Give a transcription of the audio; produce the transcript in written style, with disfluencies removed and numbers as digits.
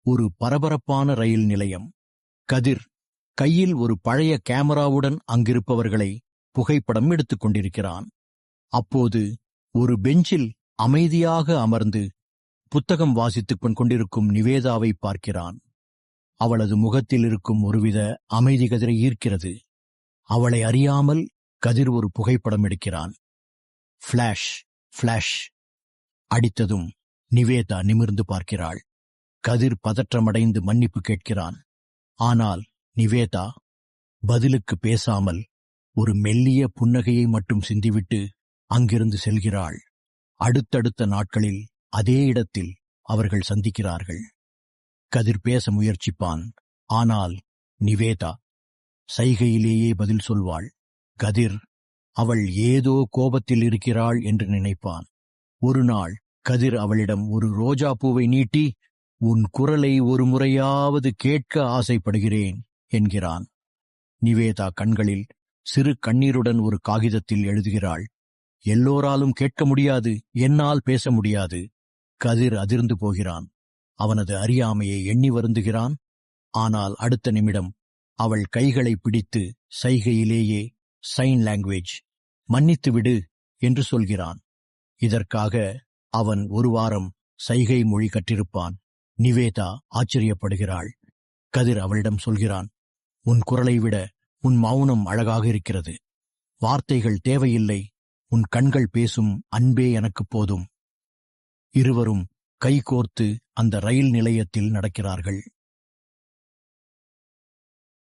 ஒரு பரபரப்பான ரயில் நிலையம். கதிர் கையில் ஒரு பழைய கேமராவுடன் அங்கிருப்பவர்களை புகைப்படம் எடுத்துக் கொண்டிருக்கிறான். அப்போது ஒரு பெஞ்சில் அமைதியாக அமர்ந்து புத்தகம் வாசித்துக் கொண்டிருக்கும் நிவேதாவை பார்க்கிறான். அவளது முகத்தில் இருக்கும் ஒருவித அமைதி கதிரை ஈர்க்கிறது. அவளை அறியாமல் கதிர் ஒரு புகைப்படம் எடுக்கிறான். ஃபிளாஷ் ஃபிளாஷ் அடித்ததும் நிவேதா நிமிர்ந்து பார்க்கிறாள். கதிர் பதற்றமடைந்து மன்னிப்பு கேட்கிறான். ஆனால் நிவேதா பதிலுக்கு பேசாமல் ஒரு மெல்லிய புன்னகையை மட்டும் சிந்திவிட்டு அங்கிருந்து செல்கிறாள். அடுத்தடுத்த நாட்களில் அதே இடத்தில் அவர்கள் சந்திக்கிறார்கள். கதிர் பேச முயற்சிப்பான். ஆனால் நிவேதா சைகையிலேயே பதில் சொல்வாள். கதிர் அவள் ஏதோ கோபத்தில் இருக்கிறாள் என்று நினைப்பான். ஒரு நாள் கதிர் அவளிடம் ஒரு ரோஜா பூவை நீட்டி, உன் குரலை ஒரு முறையாவது கேட்க ஆசைப்படுகிறேன் என்கிறான். நிவேதா கண்களில் சிறு கண்ணீருடன் ஒரு காகிதத்தில் எழுதுகிறாள், எல்லோராலும் கேட்க முடியாது, என்னால் பேச முடியாது. கதிர் அதிர்ந்து போகிறான். அவனது அறியாமையை எண்ணி வருந்துகிறான். ஆனால் அடுத்த நிமிடம் அவள் கைகளை பிடித்து சைகையிலேயே சைன் லாங்குவேஜ் மன்னித்து விடு என்று சொல்கிறான். இதற்காக அவன் ஒரு வாரம் சைகை மொழி கற்றிருப்பான். நிவேதா ஆச்சரியப்படுகிறாள். கதிர் அவளிடம் சொல்கிறான், உன் குரலை விட உன் மௌனம் அழகாக இருக்கிறது. வார்த்தைகள் தேவையில்லை, உன் கண்கள் பேசும் அன்பே எனக்கு போதும். இருவரும் கைகோர்த்து அந்த ரயில் நிலையத்தில் நடக்கிறார்கள்.